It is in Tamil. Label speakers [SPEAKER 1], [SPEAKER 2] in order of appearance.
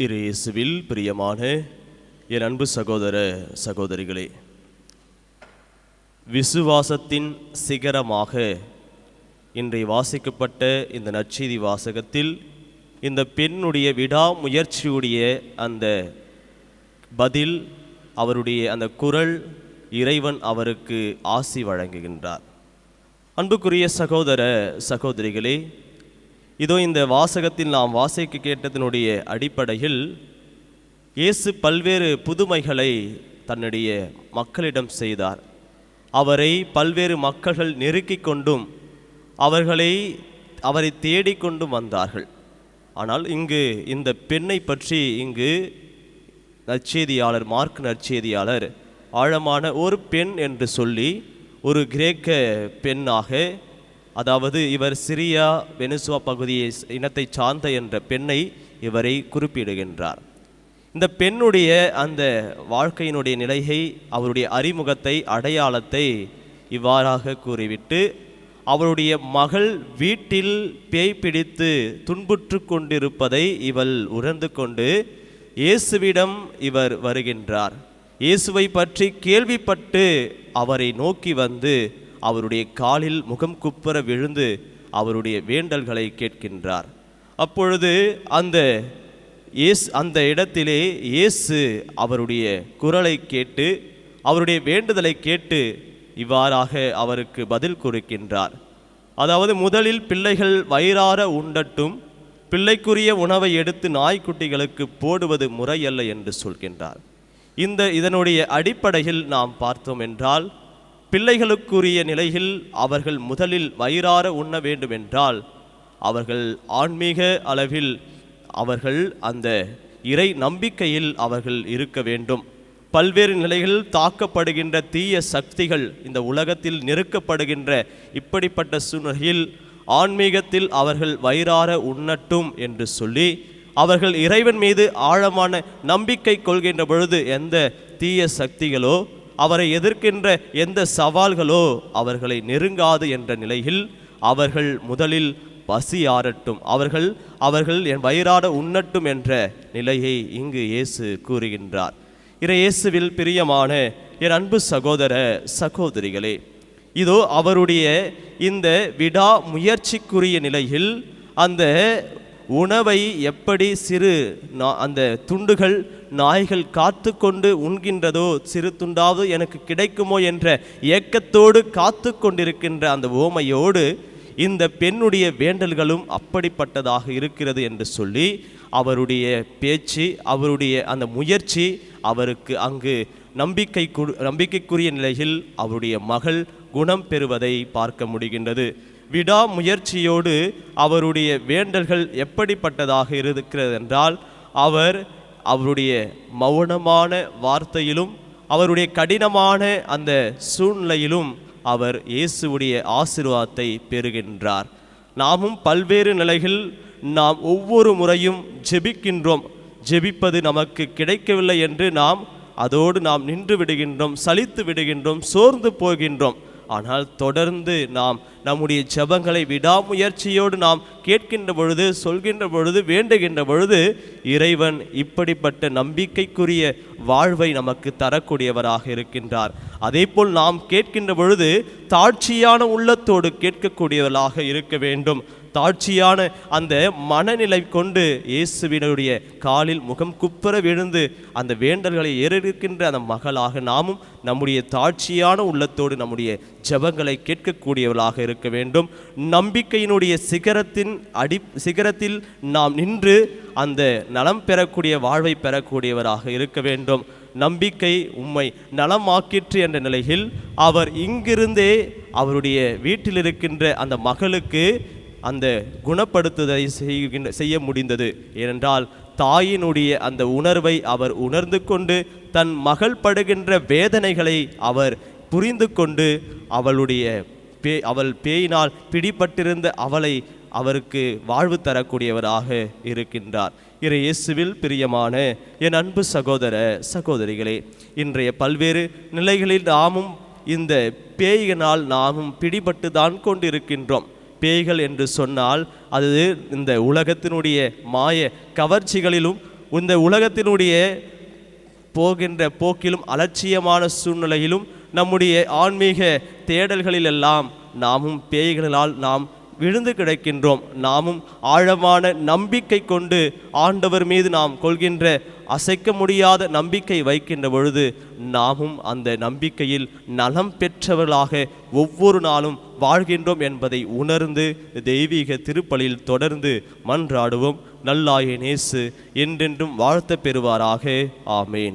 [SPEAKER 1] இயேசுவில் பிரியமான என் அன்பு சகோதர சகோதரிகளே, விசுவாசத்தின் சிகரமாக இன்றைய வாசிக்கப்பட்ட இந்த நற்செய்தி வாசகத்தில் இந்த பெண்ணுடைய விடாமுயற்சியுடைய அந்த பதில், அவருடைய அந்த குரல், இறைவன் அவருக்கு ஆசி வழங்குகின்றார். அன்புக்குரிய சகோதர சகோதரிகளே, இதோ இந்த வாசகத்தில் நாம் வாசிக்க கேட்டதனுடைய அடிப்படையில் இயேசு பல்வேறு புதுமைகளை தன்னுடைய மக்களிடம் செய்தார். அவரை பல்வேறு மக்கள்கள் நெருக்கிக் கொண்டும் அவரை தேடிக்கொண்டும் வந்தார்கள். ஆனால் இங்கு இந்த பெண்ணை பற்றி இங்கு நற்செய்தியாளர் மார்க் நற்செய்தியாளர் ஆழமான ஒரு பெண் என்று சொல்லி ஒரு கிரேக்க பெண்ணாக, அதாவது இவர் சிரியா வெனிசுவா பகுதியை இனத்தை சார்ந்த என்ற பெண்ணை இவரை குறிப்பிடுகின்றார். இந்த பெண்ணுடைய அந்த வாழ்க்கையினுடைய நிலையை, அவருடைய அறிமுகத்தை, அடையாளத்தை இவ்வாறாக கூறிவிட்டு, அவருடைய மகள் வீட்டில் பேய் பிடித்து துன்புற்று கொண்டிருப்பதை இவள் உணர்ந்து கொண்டு இயேசுவிடம் இவர் வருகின்றார். இயேசுவை பற்றி கேள்விப்பட்டு அவரை நோக்கி வந்து அவருடைய காலில் முகம் குப்புற விழுந்து அவருடைய வேண்டல்களை கேட்கின்றார். அப்பொழுது அந்த இடத்திலே இயேசு அவருடைய குரலை கேட்டு, அவருடைய வேண்டுதலை கேட்டு இவ்வாறாக அவருக்கு பதில் கொடுக்கின்றார். அதாவது, முதலில் பிள்ளைகள் வயிறார உண்டட்டும், பிள்ளைக்குரிய உணவை எடுத்து நாய்க்குட்டிகளுக்கு போடுவது முறையல்ல என்று சொல்கின்றார். இதனுடைய அடிப்படையில் நாம் பார்த்தோம் என்றால், பிள்ளைகளுக்குரிய நிலையில் அவர்கள் முதலில் வயிறார உண்ண வேண்டும் என்றால் அவர்கள் ஆன்மீக அளவில் அவர்கள் அந்த இறை நம்பிக்கையில் அவர்கள் இருக்க வேண்டும். பல்வேறு நிலைகளில் தாக்கப்படுகின்ற தீய சக்திகள் இந்த உலகத்தில் நெருக்கப்படுகின்ற இப்படிப்பட்ட சூழ்நிலையில் ஆன்மீகத்தில் அவர்கள் வயிறார உண்ணட்டும் என்று சொல்லி, அவர்கள் இறைவன் மீது ஆழமான நம்பிக்கை கொள்கின்ற பொழுது எந்த தீய சக்திகளோ, அவரை எதிர்க்கின்ற எந்த சவால்களோ அவர்களை நெருங்காது என்ற நிலையில் அவர்கள் முதலில் பசி ஆறட்டும், அவர்கள் என் வயிறார உண்ணட்டும் என்ற நிலையை இங்கு இயேசு கூறுகின்றார். இயேசுவில் பிரியமான என் அன்பு சகோதர சகோதரிகளே, இதோ அவருடைய இந்த விடாமுயற்சிக்குரிய நிலையில் அந்த உணவை எப்படி அந்த துண்டுகள் நாய்கள் காத்து கொண்டு உண்கின்றதோ, சிறு துண்டாவது எனக்கு கிடைக்குமோ என்ற ஏக்கத்தோடு காத்து கொண்டிருக்கின்ற அந்த ஓமையோடு இந்த பெண்ணுடைய வேண்டல்களும் அப்படிப்பட்டதாக இருக்கிறது என்று சொல்லி, அவருடைய பேச்சு, அவருடைய அந்த முயற்சி அவருக்கு அங்கு நம்பிக்கைக்குரிய நிலையில் அவருடைய மகள் குணம் பெறுவதை பார்க்க முடிகின்றது. விடாமுயற்சியோடு அவருடைய வேண்டல்கள் எப்படிப்பட்டதாக இருக்கிறது என்றால், அவருடைய மௌனமான வார்த்தையிலும் அவருடைய கடினமான அந்த சூழ்நிலையிலும் அவர் இயேசுவுடைய ஆசீர்வாதத்தை பெறுகின்றார். நாமும் பல்வேறு நிலைகளில் நாம் ஒவ்வொரு முறையும் ஜெபிக்கின்றோம். ஜெபிப்பது நமக்கு கிடைக்கவில்லை என்று அதோடு நாம் நின்று விடுகின்றோம், சலித்து விடுகின்றோம், சோர்ந்து போகின்றோம். ஆனால் தொடர்ந்து நம்முடைய ஜெபங்களை விடாமுயற்சியோடு நாம் கேட்கின்ற பொழுது, சொல்கின்ற பொழுது, வேண்டுகின்ற பொழுது இறைவன் இப்படிப்பட்ட நம்பிக்கைக்குரிய வாழ்வை நமக்கு தரக்கூடியவராக இருக்கின்றார். அதேபோல் நாம் கேட்கின்ற பொழுது தாழ்ச்சியான உள்ளத்தோடு கேட்கக்கூடியவர்களாக இருக்க வேண்டும். தாழ்ச்சியான அந்த மனநிலை கொண்டு இயேசுவினுடைய காலில் முகம் குப்புற விழுந்து அந்த வேண்டல்களை ஏறெடுக்கின்ற அந்த மகளாக நாமும் நம்முடைய தாழ்ச்சியான உள்ளத்தோடு நம்முடைய ஜெபங்களை கேட்கக்கூடியவர்களாக இருக்க வேண்டும். நம்பிக்கையினுடைய சிகரத்தில் நாம் நின்று அந்த நலம் பெறக்கூடிய வாழ்வை பெறக்கூடியவராக இருக்க வேண்டும். நம்பிக்கை உம்மை நலமாக்கிற்று என்ற நிலையில் அவர் இங்கிருந்தே அவருடைய வீட்டில் இருக்கின்ற அந்த மகளுக்கு அந்த குணப்படுத்துதலை செய்ய முடிந்தது. ஏனென்றால் தாயினுடைய அந்த உணர்வை அவர் உணர்ந்து கொண்டு, தன் மகள் படுகின்ற வேதனைகளை அவர் புரிந்து கொண்டு, அவள் பேயினால் பிடிபட்டிருந்த அவருக்கு வாழ்வு தரக்கூடியவராக இருக்கின்றார். இயேசுவில் பிரியமான என் அன்பு சகோதர சகோதரிகளே, இன்றைய பல்வேறு நிலைகளில் நாமும் இந்த பேய்களால் நாமும் பிடிபட்டு தான் கொண்டிருக்கின்றோம். பேய்கள் என்று சொன்னால் அது இந்த உலகத்தினுடைய மாய கவர்ச்சிகளிலும் இந்த உலகத்தினுடைய போகின்ற போக்கிலும் அலட்சியமான சூழ்நிலையிலும் நம்முடைய ஆன்மீக தேடல்களிலெல்லாம் நாமும் பேய்களால் நாம் விழுந்து கிடக்கின்றோம். நாமும் ஆழமான நம்பிக்கை கொண்டு ஆண்டவர் மீது நாம் கொள்கின்ற அசைக்க முடியாத நம்பிக்கை வைக்கின்ற பொழுது நாமும் அந்த நம்பிக்கையில் நலம் பெற்றவர்களாக ஒவ்வொரு நாளும் வாழ்கின்றோம் என்பதை உணர்ந்து தெய்வீக திருப்பலியில் தொடர்ந்து மன்றாடுவோம். நல்லாய நேசு என்றென்றும் வாழ்த்த பெறுவாராக. ஆமேன்.